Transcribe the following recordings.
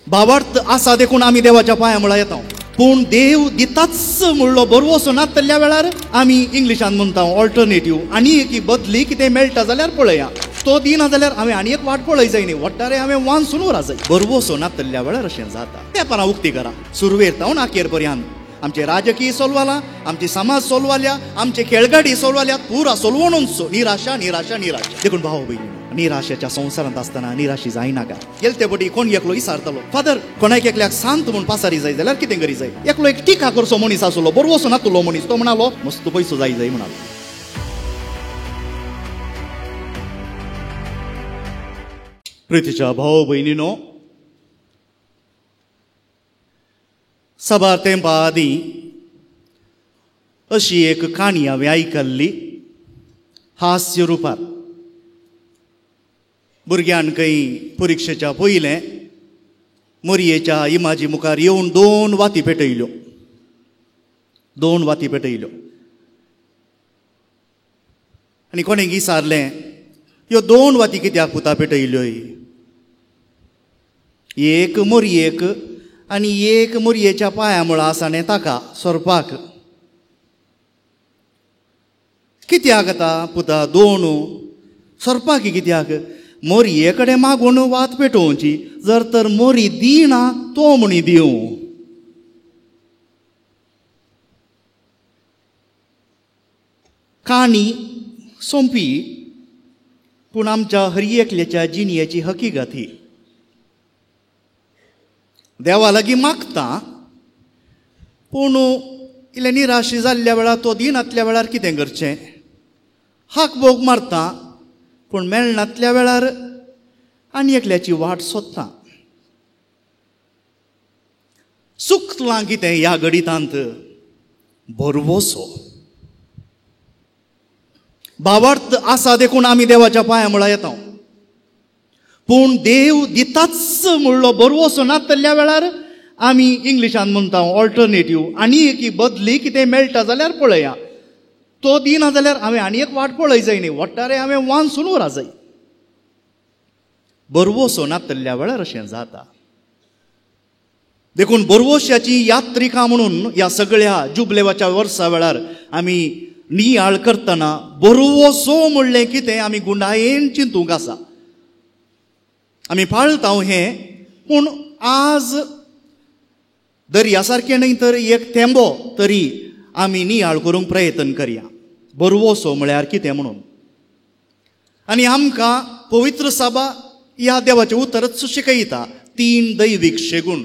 भावार्थ आसा देखून आमी देवाच्या पांया मुळा येता. पूण देव दिताच म्हणलो बरवसो नासतल्या वेळार आमी इंग्लिशान म्हणटा ऑल्टरनेटिव्ह, आनी एक बदली कितें मेळटा जाल्यार पळया. तो दिना जाल्यार हांवें आनी एक वाट पळय जाय न्ही, वट्टारे हांवें वांसून उरा जाय. बरवसो नासतल्या वेळार अशें जाता. तेंपारां उक्ती करा, सुरवेर तावन आखेर पर्यंत. आमचे राजकीय सोलवाला, आमचे समाज सोलवाल्या, आमचे खेळगाडी सोलवाल्या, पुरा सोलवणूच निराशा निराशा निराशा. देखून भाव भयणी, निराशेच्या संवसारांत आसतना निराशी जायनाका. गेलते बटी कोण एकलो इसारतलो, फादर कोणाक एकल्याक सांत म्हूण पासारी जाय जाल्यार कितें करी जाय. एकलो एक टिका करचो मनीस आसलो, बरवसो नासलो मनीस, तो म्हणालो मस्त पयसो जाय जाय म्हणालो. प्रितीच्या भाव भयणीनो, सबार तेंपा आदीं अशी एक काणी हांवें आयकल्ली हास्य रुपार. भुरग्यांक परिक्षेच्या पयलें मोरयेच्या इमाजी मुखार येवन दोन वाती पेटयल्यो. आनी कोणें विचारलें ह्यो दोन वाती कित्याक पुता पेटयल्यो. एक मोरयेक आनी एक मोरयेच्या पांया मुळा आसा न्ही ताका सोरपाक. कित्याक आतां पुता दोन सोरपाक कित्याक? मोरये कडेन मागून वात पेटोवची, जर तर मोरी दिना तो म्हणी दिवं. काणी सोंपी, पूण आमच्या हर एकल्याच्या जिणयेची हकीकत ही. देवा लागीं मागता, पूण इल्लें निराशी जाल्ल्या वेळार तो दिनातल्या वेळार कितें करचें? हाक बोग मारता, पूण मेळनातल्या वेळार आनी एकल्याची वाट सोदता. चुकलां कितें ह्या घडितांत? बरवसो. भावार्थ आसा देखून आमी देवाच्या पांया मुळा येता. पूण देव दिताच म्हणलो बरवसो नासतल्या वेळार आमी इंग्लिशान म्हणटा ऑल्टरनेटिव्ह, आनी एक बदली कितें मेळटा जाल्यार पळया. तो दिना जाल्यार हांवें आनी एक वाट पळय जाय न्ही, वट्टारे हांवें वांसून उरा जाय. बरवसो नासतल्या वेळार अशें जाता. देखून बरवश्याची यात्रिका म्हणून ह्या सगळ्या जुबलेवाच्या वर्सा वेळार आमी नियाळ करतना बरवसो म्हणलें कितें आमी गुंडायेन चिंतूंक आसा. आमी पाळटा हें, पूण आज दर्या सारकें न्ही तर एक थेंबो तरी आमी नियाळ करूंक प्रयत्न करया. बरवसो म्हळ्यार कितें म्हणून. आनी आमकां पवित्र सभा ह्या देवाचें उतरच शिकयता 3 दैवीक शेगूण: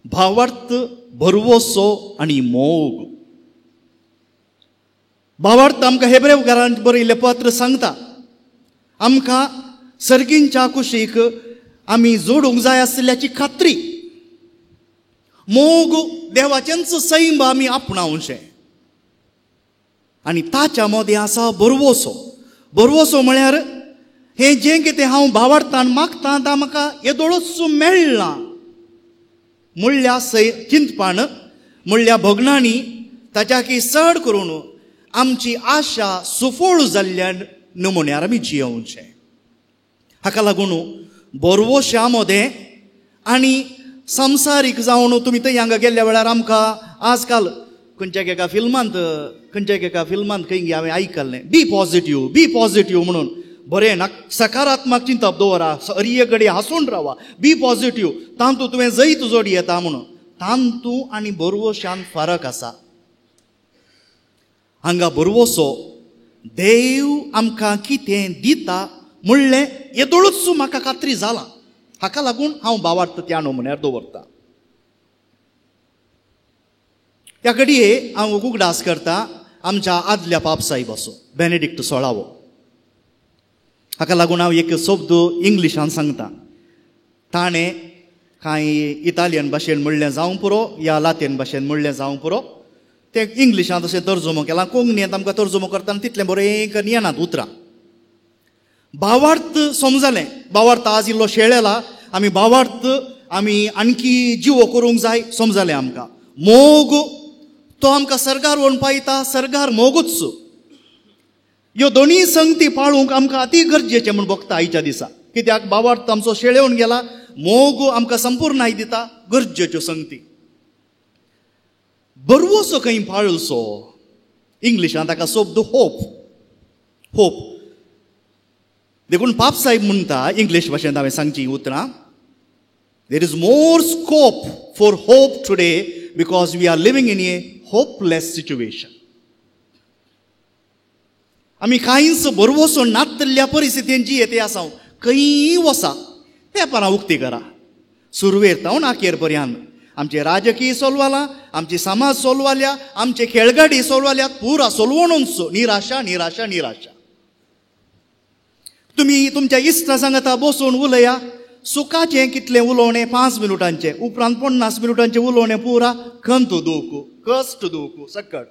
भावार्थ, बरवसो आनी मोग. भावार्थ आमकां हेब्रेकारांत बरयल्लें पत्र सांगता, आमकां सर्गींच्या कुशीक आमी जोडूंक जाय आसल्याची खात्री. मोग देवाचेंच सैम आमी आपणावचें. आनी ताच्या मदें आसा बरवसो. बरवसो म्हळ्यार हें जें कितें हांव भावार्थान मागतां तां म्हाका येदोळच मेळना म्हणल्या चिंतपान, म्हणल्या भोगणांनी ताच्या की चड करून आमची आशा सुफोळ जाल्ल्या नमुन्यार आमी जियोवचें. हाका लागून बरवश्या मदें आनी संवसारीक जावन तुमी थंय हांगा गेल्ल्या वेळार आमकां आजकाल खंयच्या एका फिल्मांत खंय हांवें आयकल्लें, बी पॉझिटिव्ह म्हणून. बरें ना, सकारात्मक चिंतप दवरा, हर घडी हांसून रावा, बी पॉझिटिव्ह. तांतू तुवें जैत जोड येता म्हणून. तांतू आनी बरवश्यान फरक आसा. हांगा बरवसो देव आमकां कितें दिता म्हणलें येदोळूच म्हाका खात्री जालां. हाका लागून हांव भावार्थ त्या नमुन्यार दवरतां. ह्या घडये हांव उगडास करतां आमच्या आदल्या पापसाहेबाचो, बेनेडिक्ट 16वो. हाका लागून हांव एक शब्द इंग्लिशान सांगतां. ताणें कांय इटालियन भाशेन म्हणलें जावं पुरो या लातीन भाशेन म्हणलें जावं पुरो, तें इंग्लिशांत अशें तर्जुमो केलां. कोंकणींत आमकां तर्जुमो करतना तितलें बरें येनात उतरां. भावार्थ समजलें. भावार्थ आज इल्लो शेळेला, आमी भावार्थ आमी आणकी जिवो करूंक जाय समजलें आमकां. मोग तो आमकां सर्गार व्हरून पायता, सर्गार मोगूच. ह्यो दोनी संगती पाळूंक आमकां अति गरजेचें म्हूण बगता आयच्या दिसा. कित्याक भावार्थ आमचो शेळेवन गेला, मोग आमकां संपूर्णाय दिता गरजेच्यो संगती. बरवोसो खंय पाळसो इंग्लिशांत ताका शब्द होप. होप देखून पाप साहेब म्हणटा इंग्लीश भाशेंत हांवें सांगची उतरां. There is more scope for hope today because we are living in a hopeless situation. आमी कांयच बरवोसो नातल्या परिस्थितीन जियेते आसा. खंयी वसा पेपरां उक्ती करा सुरवेर तावन आखेर पर्यंत. आमचे राजकीय सोलवालां, आमची समाज सोलवाल्या, आमचे खेळगडी सोलवाल्यात, पुरा सोलवणूच निराशा निराशा निराशा. तुम्ही तुमच्या इश्टा सांगता बसून उलया. सुखाचें कितलें उलोवणें 5 मिनटांचें, उपरांत 50 मिनटांचें उलोवणें पुरा खंत दूख कश्ट दूख सकट.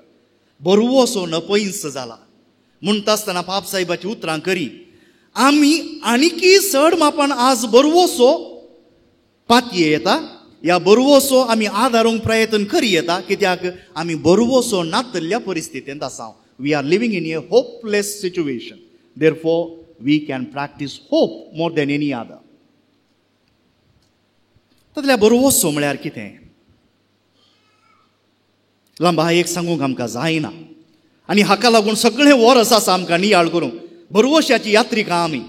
बरवोसो नपयस जाला म्हणटा आसतना पाप साहेबाची उतरां करी. आमी आनीकी चड मापान आज बरवोसो पातये येता. ह्या बरवोसो आमी आदारूंक प्रयत्न करी येता. कित्याक आमी बरवोसो नातल्या परिस्थितींत आसा. We are living in a hopeless situation. Therefore we can practise hope more than any other. तातल्या बरवोसो म्हळ्यार कितें? लांबा एक सांगूंक आमकां जायना आनी हाका लागून सगळें वर्स आसा आमकां नियाळ करूंक. बरवोश्याची यात्रिका आमी.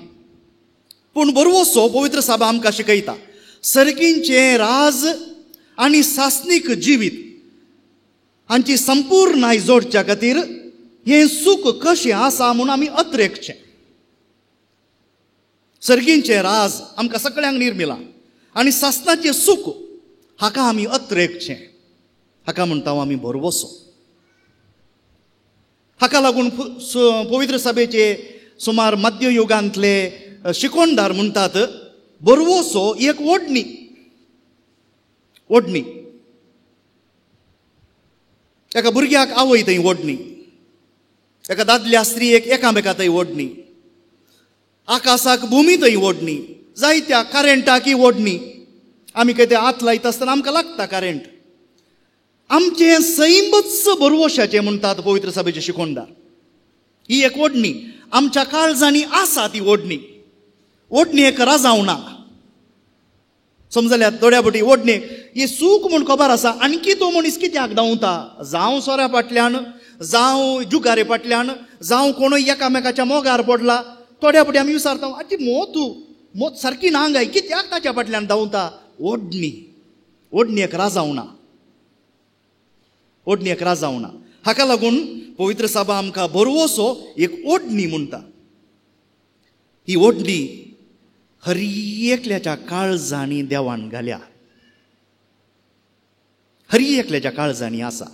पूण बरवोसो पवित्र साबा आमकां शिकयता सर्गींचें राज आनी सासनीक जिवीत हांची संपूर्णाय जोडच्या खातीर हें सूख कशें आसा म्हूण आमी अत्रेकचें. सर्गींचें राज आमकां सगळ्यांक निर्मिलां आनी सासणाचें सूख हाका आमी अत्रेकचें. हाका म्हणटा आमी बरवोसो. हाका लागून पवित्र सभेचे सुमार मध्ययुगांतले शिकोणदार म्हणटात बरवोसो एक ओडणी. ओडणी एका भुरग्याक आवय थंय ओडणी, एका दादल्या स्त्रीयेक एकामेका थंय ओडणी, आकाशाक भुमी थंय ओडणी, जायत्या करंटाकी ओडणी. आमी कितें हात लायता आसतना आमकां लागता करंट. आमचें सैमच बरवोशाचें म्हणटात पवित्र सभेचे शिकोणदार. ही एक ओडणी आमच्या काळजांनी आसा. ती ओडणी ओडणेक राजावना. समजल्यात थोड्या बटी ओडणेक ही सूख म्हूण खबर आसा. आणकी तो मनीस कित्याक धांवता? जावं सोऱ्या फाटल्यान, जावं जुगारे फाटल्यान, जावं कोणूय एकामेकाच्या मोगार पडला. थोड्या बटी आमी विचारता आजी मोत सारकी ना गाय कित्याक ताच्या फाटल्यान धांवता? ओडणी. ओडणेक राजावना. ओडणेक राजावना. हाका लागून पवित्र सभा आमकां बरवोसो एक ओडणी म्हणटा. ही ओडणी हर एकल्याच्या काळजांनी देवान घाल्या. हर एकल्याच्या काळजांनी आसा.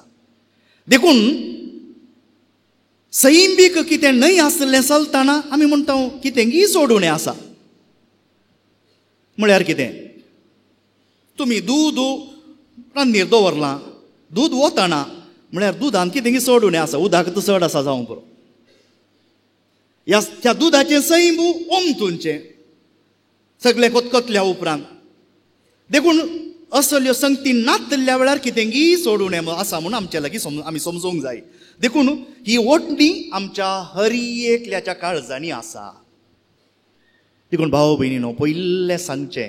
देखून सैमीक कितें न्हय आसलें चलतना आमी म्हणटा कितेंगी सोडून आसा. म्हळ्यार कितें? तुमी दूद रान्नीर दवरलां, दूद वतना म्हळ्यार दुदान कितेंगी सोडून आसा. उदक चड आसा जावं पुरो. त्या दुदाचें सैम ओमतूंचें सगळें कोतकोतल्या उपरांत. देखून असल्यो संगती नातल्या वेळार कितेंगी सोडून आसा म्हूण आमच्या लागीं आमी समजूंक जाय. देखून ही ओडणी आमच्या हर एकल्याच्या काळजांनी आसा. देखून भाव भयणीनो पयलें सांगचें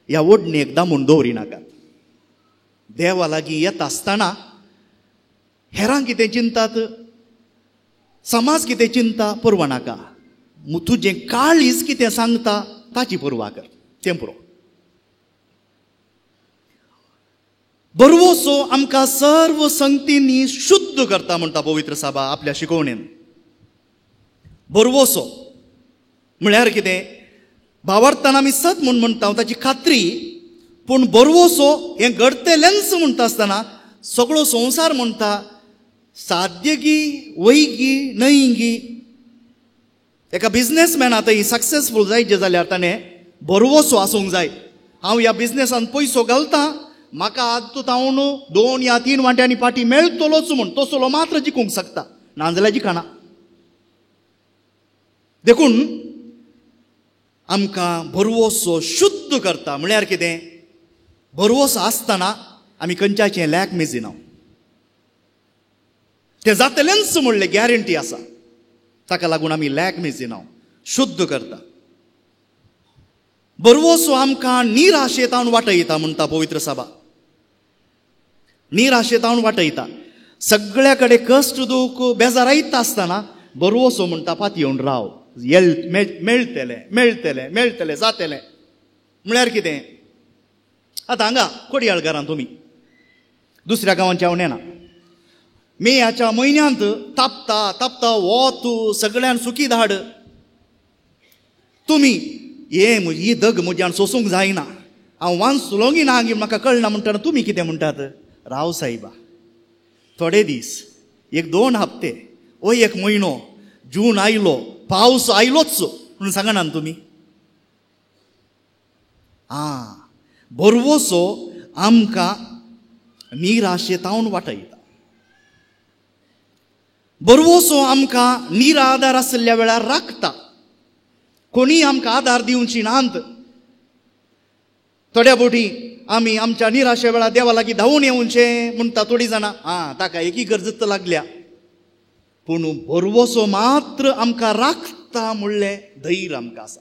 ह्या ओडणेक दामून दवरिनाकात. देवा लागीं येता आसतना हेरांक कितें चिंतात, समाज कितें चिंता परवा नाका. तुजें काळीज कितें सांगता ताची परवा कर. तें पुरो. बरवोसो आमकां सर्व संगतींनी शुद्ध करता म्हणटा पवित्र सभा आपल्या शिकवणेन. बरवोसो म्हळ्यार कितें? भावार्थान आमी सत म्हूण म्हणटा ताची खात्री. पूण बरवोसो हें घडतेलेंच म्हणटा आसतना सगळो संवसार म्हणटा साध्यगी वैगी न्हयगी. एका बिझनेसमॅनांतय सक्सेसफूल जायचे जाल्यार ताणें बरवोसो आसूंक जाय. हांव ह्या बिझनेसान पयसो घालतां, म्हाका आतां 2 या 3 वांट्यांनी पाटी मेळटलोच म्हूण तसलो मात्र जिखूंक शकता, नाजाल्यार जिखना. देखून आमकां बरवोसो शुद्ध करता म्हळ्यार कितें? बरवोसो आसतना आमी खंयच्याचें लॅक मेजिना. तें जातलेंच म्हणलें गॅरंटी आसा. ताका लागून आमी लॅक मेजिना. शुद्ध करता. बरवोसो आमकां निराशेतावन वाटयता म्हणटा पवित्र सभा. निराशेतावन वाटयता. सगळ्या कडेन कश्ट दूख बेजारायता आसतना बरवोसो म्हणटा पाती येवन राव, मेळटलें मेळटलें मेळटलें जातलें. म्हळ्यार कितें? आतां हांगा कोडयाळकारां तुमी दुसऱ्या गांवांचे हांव नेना. मेयाच्या म्हयन्यांत तापता तापता वोत सगळ्यान सुखी धाड. तुमी ही दग म्हज्यान सोसूंक जायना, हांव वांचलोंगी ना गी म्हाका कळना म्हणटना तुमी कितें म्हणटात? राव सायबा, थोडे दीस, 1-2 हप्ते, ओ 1 म्हयनो, जून आयलो, पावस आयलोच म्हणून सांगना तुमी. बरवोसो आमकां निराशेतावन वाटयता. बरवोसो आमकां निराधार आसल्या वेळार राखता. कोणी आमकां आधार दिवची नात. थोड्या फावटी आमी आमच्या निराशे वेळार देवा लागीं धांवून येवचें म्हणटा थोडीं जाणां. ताका एकी गरज लागल्या. पूण बरवोसो मात्र आमकां राखता म्हणलें धैर्य आमकां आसा.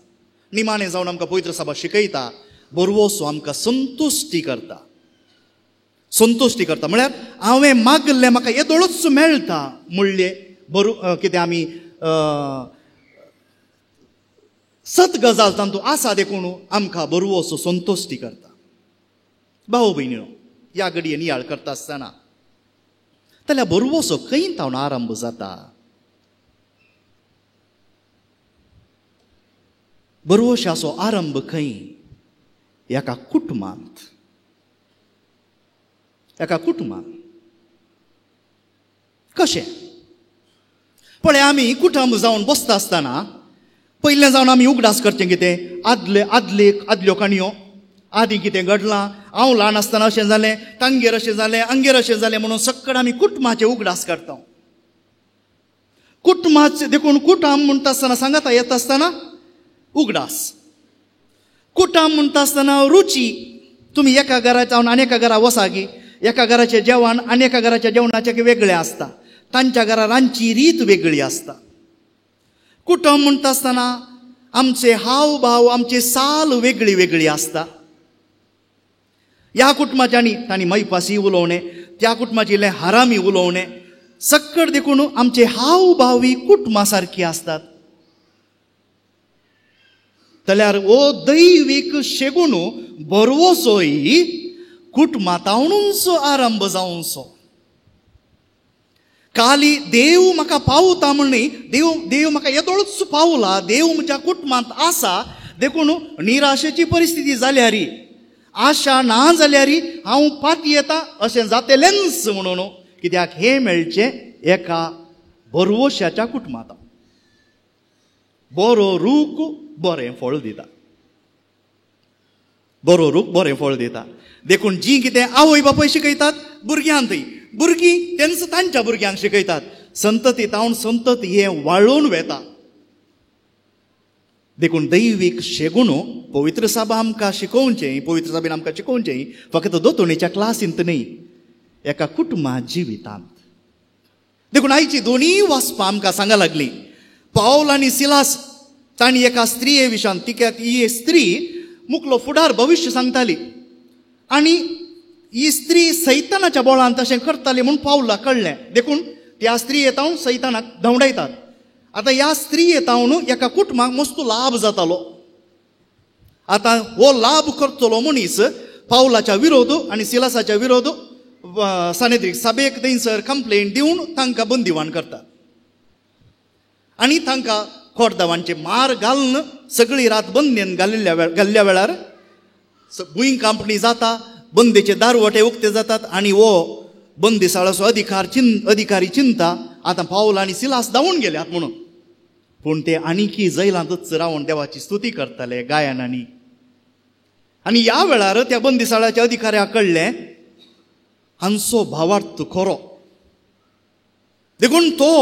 निमाणें जावन आमकां पवित्र सभा शिकयता, बरवोसो आमकां संतुश्टी करता. संतुश्टी करता म्हळ्यार हांवें मागल्लें म्हाका येदोळूच मेळटा म्हणलें कितें आमी सत गजाल तांतूं आसा देखून आमकां बरवोसो संतुश्टी करता. भाऊ भयणीनो, ह्या घडये नियाळ करता आसतना जाल्यार बरवोसो खंय तावन आरंभ जाता? बरवोशाचो आरंभ खंय? एका कुटुंबांत. एका कुटुंबांत. कशें? पळय, आमी कुटुंब जावन बसता आसतना पयलें जावन आमी उगडास करचें कितें? आदल्यो काणयो. आदीं कितें घडलां, हांव ल्हान आसतना अशें जालें, तांगेर अशें जालें, आंगेर अशें जालें म्हणून सक्कड आमी कुटुंबाचें उगडास करता. कुटुंबाचें देखून कुटुंब म्हणटा आसतना सांगाता येता आसतना उगडास. कुटुंब म्हणटा आसतना रुची. तुमी एका घराच्या जावन आनी एका घरा वसा गी, एका घराचें जेवण आनी एका घराच्या जेवणाचें वेगळें आसता. तांच्या घरा रांदची रीत वेगळी आसता. कुटुंब म्हणटा आसतना आमचे हाव भाव, आमची साल वेगळी वेगळी आसता. ह्या कुटुंबाच्यांनी तांणी मैपासी उलोवणें, त्या कुटुंबाची इल्लें हारामी उलोवणें, सक्कड देखून आमचे हाव भावी कुटुंबा सारकी आसतात. जाल्यार हो दैवीक शेगून बरवोसोय कुटुंबांतावणूच आरंभ जावचो. खाली देव म्हाका पावता म्हणनी, देव म्हाका येदोळूच पावला, देव म्हज्या कुटुंबांत आसा देखून निराशेची परिस्थिती जाल्यार, आशा ना जाल्यार हांव पाती येता अशें जातलेंच म्हणून. कित्याक हें मेळचें एका बरवोशाच्या कुटुंबांत. बरो रूख बरें फळ दिता. बरो रूख बरें फळ दिता. देखून जीं कितें आवय बापूय शिकयतात भुरग्यांकय, भुरगीं तेंच तांच्या भुरग्यांक शिकयतात. संतती तावन संतती हें वाळून वेता. देखून दैवीक शेगूण पवित्र सभा आमकां शिकोवचें, पवित्र सभेन आमकां शिकोवचें फकत दोतोणेच्या क्लासींत न्ही, एका कुटुंबांत जिवितांत. देखून आयची दोनीय वाचपां आमकां सांगा लागलीं. पावल आनी सिलास तांणी एका स्त्रिये विशयान, तिका ही स्त्री मुखलो फुडार भविश्य सांगताली आनी ही स्त्री सैतानाच्या बोळान तशें करताली म्हूण पावलाक कळ्ळें. देखून त्या स्त्री येतावन सैतानाक धवडायतात. आतां ह्या स्त्री येतावन एका कुटुंबाक मस्त लाभ जातालो. आतां हो लाभ करतलो मनीस पावलाच्या विरोध आनी सिलासाच्या विरोध सानेद्रीक सभेक थंयसर कंप्लेंट दिवन तांकां बंदिवान करतात आनी तांकां खोडदावांचे मार घालून सगळी रात बंदेन घाल्ल्या वेळार भुंय कांपणी जाता, बंदेचे दारवटे उक्ते जातात आनी हो बंदिसाळाचो अधिकारी चिंता आतां पावल आनी सिलास धांवून गेल्यात म्हणून. पूण ते आनीकी जैलांतच रावन देवाची स्तुती करताले गायनांनी. आनी ह्या वेळार त्या बंदिसाळाच्या अधिकाऱ्याक कळ्ळें हांचो भावार्थ खरो. देखून तो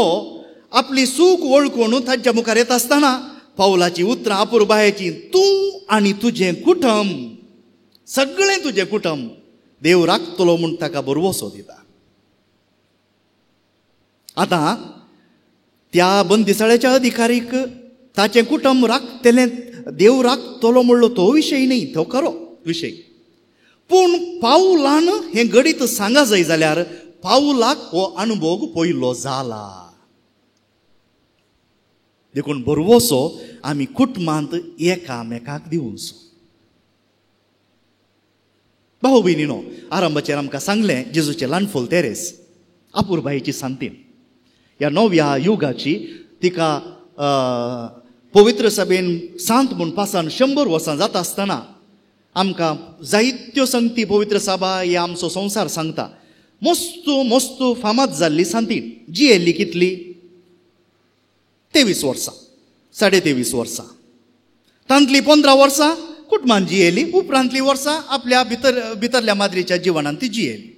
आपली सूख वळखून तांच्या मुखार येता आसतना पावलाची उतरां अपुरबायेची, तूं आनी तुजें कुटुंब, सगळें तुजें कुटुंब देव राखतलो म्हूण ताका बरवोसो दिता. आतां त्या बंदिसाळ्याच्या अधिकारीक ताचें कुटुंब राखतलें देव राखतलो म्हणलो तो विशय न्ही, तो खरो विशय. पूण पावलान हें घडीत सांगा जाय जाल्यार पावलाक हो अनुभव पयलो जाला. देखून बरवोसो आमी कुटुंबांत एकामेकाक दिवचो. भाऊ भयणीनो, आरंभाचेर आमकां सांगलें जेजूचें ल्हानफोल तेरेस आपुरबायेची सांतीन. ह्या नव्या युगाची तिका पवित्र सभेन सांत म्हूण पासान 100 वर्सां जाता आसतना आमकां जायत्यो संगती पवित्र सभा हे आमचो संवसार सांगता. मस्तू फामाद जाल्ली सांतीन जी येयल्ली कितली 23 वर्सां, 23.5 वर्सां. तांतली 15 वर्सां कुटुंबान जियेली, उपरांतली वर्सां आपल्या भितरल्या माद्रीच्या जिवनान ती जियेली.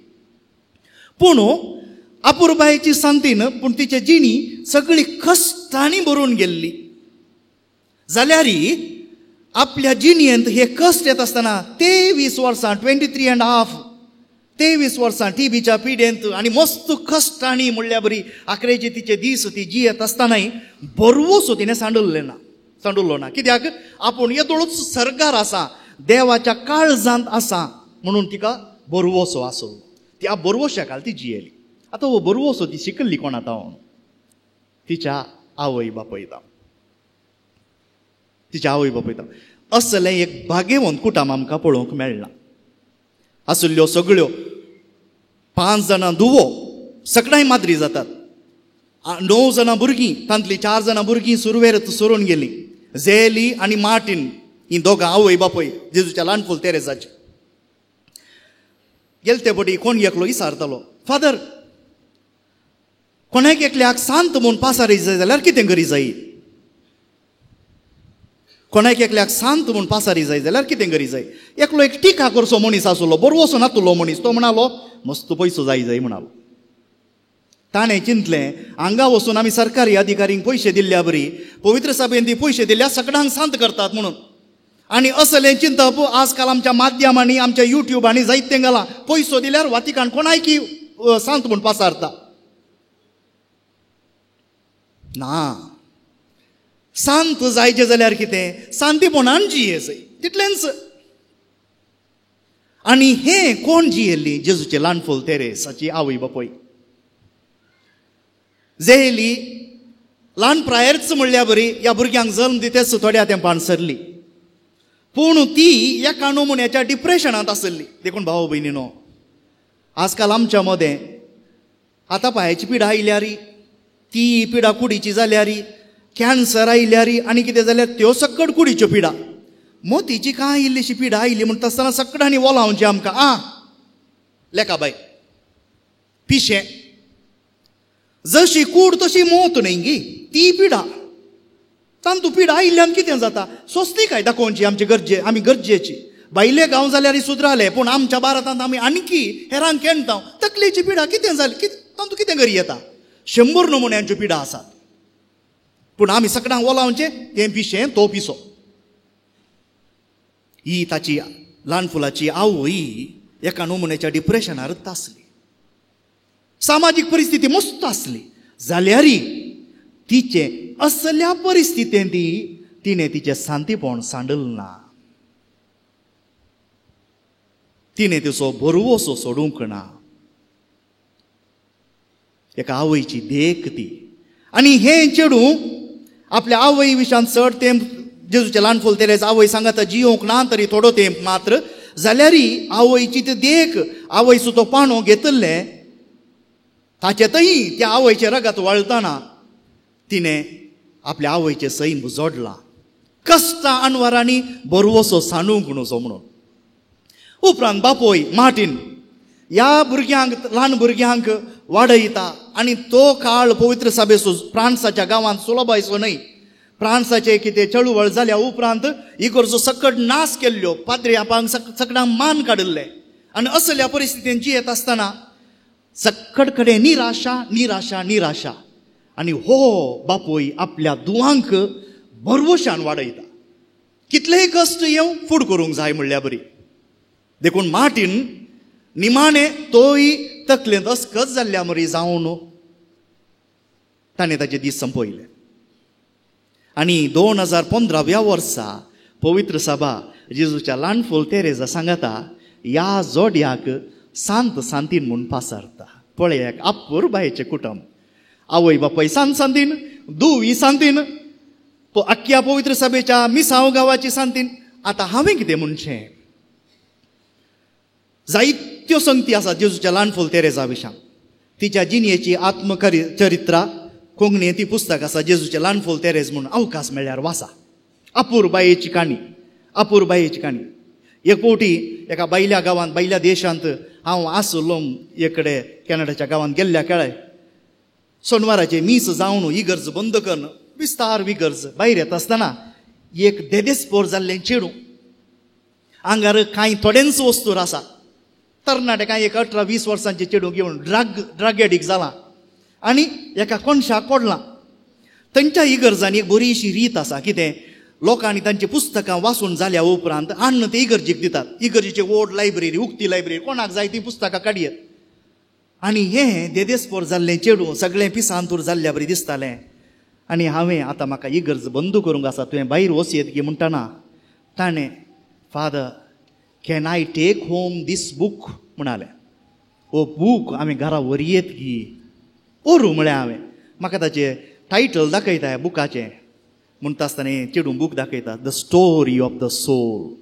पूण आपुरबायेची सांतीन पूण तिची जिणी सगळी कश्टांनी भरून गेल्ली जाल्यारय आपल्या जिणयेंत हे कश्ट येत आसतना 23 वर्सां 23.5 वर्सां टीबीच्या पिडेंत आनी मस्त कश्टांनी म्हणल्या बरी आखरेचे तिचे दीस ती जियेत आसतनाय बरवोसो तिणें सांडुल्लो ना. कित्याक आपूण येदोळूच सरकार आसा, देवाच्या काळजांत आसा म्हणून तिका बरवोसो आसलो. त्या बरवोशा काल ती जियेली. आतां हो बरवोसो ती शिकल्ली कोणाता तिच्या आवय बापयता. तिच्या आवय बापयता असलें एक भाग्यवंत कुटुंब आमकां पळोवंक मेळना. आसल्ल्यो सगळ्यो 5 जाणां धुवो सगळ्यां माद्री जातात. 9 जाणां भुरगीं, तांतली 4 जाणां भुरगीं सुरवेर सरून गेलीं. झेली आनी मार्टीन ही दोगां आवय बापय जेजूच्या ल्हानफोल तेरेसाचे. गेले ते पटी कोण एकलो विचारतालो, फादर कोणाक एकल्याक सांत म्हूण पासारी जाय जाल्यार कितें करी जाय? कोणाक एकल्याक सांत म्हूण पासारी जाय जाल्यार कितें करी जाय? एकलो एक टिका करचो मनीस आसलो, बरवोसो नातलो मनीस. तो म्हणालो मस्त पयसो जाय म्हणालो. ताणें चिंतलें हांगा वचून आमी सरकारी अधिकारींक पयशे दिल्ल्या बरी, पवित्र सभेन ती पयशे दिल्या सगळ्यांक सांत करतात म्हणून. आनी असलें चिंतप आजकाल आमच्या माध्यमांनी आमच्या युट्यूबांनी जायतें घालां. पयसो दिल्यार वातिकान कोणाय की सांत म्हूण पासारता. ना, सांत जायचे जाल्यार कितें सांतीपणान जियेसय तितलेंच. आनी हें कोण जियेल्ली? जेजूचें ल्हानफोल तेरेसाची आवय बापय. जेयली ल्हान प्रायर्च म्हणल्या बरी ह्या भुरग्यांक जल्म दितेच थोड्या तेंपान सरली. पूण ती एका नमुन्याच्या डिप्रेशनांत आसली. देखून भाव भयणीनो, आजकाल आमच्या मदें आतां पांयाची पिडा आयल्यारी, ती पिडा कुडीची जाल्यारी, कॅन्सर आयल्यारी आनी कितें जाल्यार त्यो सकट कुडीच्यो पिडा, मोतीची कांय इल्लीशी पिडा आयली म्हणटा आसतना सगळ्यांनी वोलावचें आमकां. लेकाबाय पिशें जशी कूड तशी मोत न्ही गी, ती पिडा. तांतू पिडा आयिल्ल्यान कितें जाता? स्वस्तिकाय दाखोवची आमी गरजेची. भायले गांव जाल्यार सुदराले, पूण आमच्या भारतांत आमी आणकी हेरांक केणटाव. तकलेची पिडा कितें जाली? तांतू कितें करी येता? 100 नमुन्यांच्यो पिडा आसात. पूण आमी सगळ्यांक ओलावचें तें पिशें, तो पिसो. ही ताची ल्हान फुलाची आवय एका नमुन्याच्या डिप्रेशनार आसली. सामाजीक परिस्थिती मस्त आसली जाल्यारय तिचे असल्या परिस्थितींत तिणें तिचें सांतीपण सांडल ना. तिणें तिचो बरवोसो सोडूंक ना. एका आवयची देख ती. आनी हें चेडूं आपल्या आवय विशांत चड तेंप जेजूचें ल्हानफोल तेरेस आवय सांगता जियोंक ना तरी थोडो तेंप मात्र जाल्यारय आवयची ती देख, आवयचो तो पाणो घेतले ताचेतय त्या आवयचे रगत वळताना तिणें आपल्या आवयचे सैम जोडला. कश्टां अनवरांनी बरवोसो सांडूंक नजो म्हणून. उपरांत बापोय मार्टीन ह्या भुरग्यांक, ल्हान भुरग्यांक वाडयता आनी तो काळ पवित्र सभेचो फ्रांसाच्या गांवांत सुलभायचो न्हय. फ्रांसाचे कितें चळवळ जाल्या उपरांत इगर्जो सकट नाश केल्ल्यो, पाद्री आपांक सगळ्यांक मान काडिल्ले. आनी असल्या परिस्थितीन जियेत आसतना सक्कड कडेन निराशा आनी हो बापोय आपल्या दुवांक बरवशान वाडयता. कितलेय कश्ट येवं फूड करूंक जाय म्हणल्या बरी. देखून मार्टीन निमाणें तोय तकलेंत अस्कत जाल्ल्या मरी जावन ताणें ताचे दीस संपयले. आणि 2015व्या वर्सा पवित्र सभा जेजूच्या ल्हान फूल तेरेजा सांगता ह्या जोड्याक सांत सांतीन म्हूण पासरता. पळयाक आपूर बायेचें कुटुंब, आवय बापाय सांत सांतीन, धूव ही सांतीन, आख्ख्या पवित्र सभेच्या मिसांव गांवाची सांतीन. आतां हांवें कितें म्हणचें? जायत्यो संगती आसात जेजूच्या ल्हान फूल तेरेजा विशां. तिच्या जिणेची आत्मचरित्रां कोंकणींत ती पुस्तक आसा जेजूचें ल्हान फूल तेरेज म्हणून. अवकाश मेळ्ळ्यार वाचा. आपूर बायेची काणी, आपूर बायेची काणी. एक फावटी एका भायल्या गांवांत, भायल्या देशांत हांव आसलो. एक कडेन कॅनडाच्या गांवांत गेल्ल्या केळाय सोनवाराचे मीस जावन इगर्ज बंद करून विस्तार विगर्ज भायर येता आसतना एक देदेस्पोर जाल्लें चेडूं, आंगार कांय थोडेंच वस्तूर आसा. तरणाटे कांय एक 18-20 वर्सांचें चेडूं घेवन ड्रग एडिक्ट जालां आनी एका कोणशाक पडलां. तांच्या इगर्जांनी एक बरीशी रीत आसा. कितें? लोकांनी तांची पुस्तकां वाचून जाल्या उपरांत अन्न ते इगर्जेक दितात. इगर्जेची व्हड लायब्ररी, उक्ती लायब्ररी, कोणाक जाय ती पुस्तकां काडयत. आनी हें देदेस्पोर जाल्लें चेडूं सगळें पिसांतूर जाल्ल्या बरें दिसतालें. आनी हांवें आतां म्हाका इगर्ज बंद करूंक आसा, तुवें भायर वचयत गे म्हणटना ताणें father can I take home this book म्हणालें. ओ बूक हांवें घरा व्हरयेत गी. ओरू म्हळें हांवें. म्हाका ताचें टायटल दाखयता बुकाचें. म्हणटा आसतना चेडूं बूक दाखयता, the story of the soul.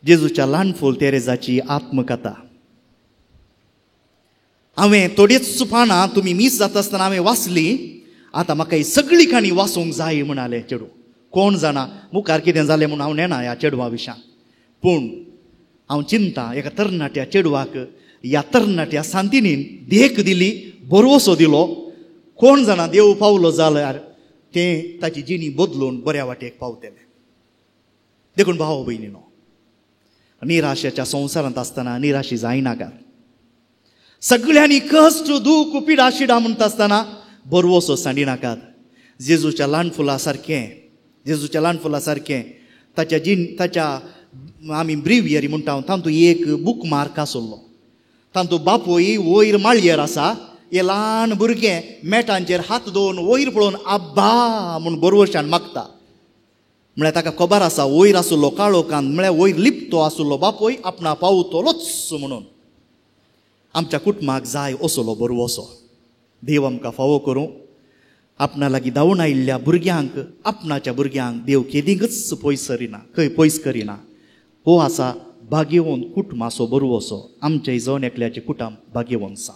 जेजूच्या ल्हान फूल तेरेजाची आत्मकथा. हांवें थोडीच पानां तुमी मीस जाता आसतना हांवें वाचली. आतां म्हाका ही सगळी काणी वाचूंक जाय म्हणालें चेडूं. कोण जाणा मुखार कितें जालें म्हूण हांव नेना ह्या चेडवा विशां. पूण हांव चिंता एका तरणाट्या चेडवाक ह्या तरणाट्या सांतिनीन देख दिली, भरवोसो दिलो. कोण जाणा देव पावलो जाल्यार तें ताची जिणी बदलून बऱ्या वाटेक पावतलें. देखून भाव भयणीनो, निराशेच्या संवसारांत आसतना निराशी जायनाकात. सगळ्यांनी कश्ट दूख पिडा शिडा म्हणटा आसतना बरवोसो सांडिनाकात. जेजूच्या ल्हान फुला सारकें, जेजूच्या ल्हान फुला सारकें ताच्या आमी ब्रिवियरी म्हणटा तातूंत एक बूक मार्क आसलो. तातूंत बापूय वयर माळयेर आसा. हे ल्हान भुरगें मेटांचेर हात दवरून वयर पळोवन आब्बा म्हूण बरवशान मागता. म्हळ्यार ताका खबर आसा वयर आसलो काळो कांत म्हळ्यार वयर लिपतो आसलो बापूय आपणा पावतलोच म्हणून. आमच्या कुटुंबाक जाय असलो बरवोसो. देव आमकां फावो करूं. आपणा लागीं धांवून आयिल्ल्या भुरग्यांक, आपणाच्या भुरग्यांक देव केदींच पयस सरिना, खंय पयस करिना. हो आसा भाग्यवंत कुटुंबाचो बरवोसो. आमच्या इजोन एकल्याचें कुटुंब भाग्यवंत आसा.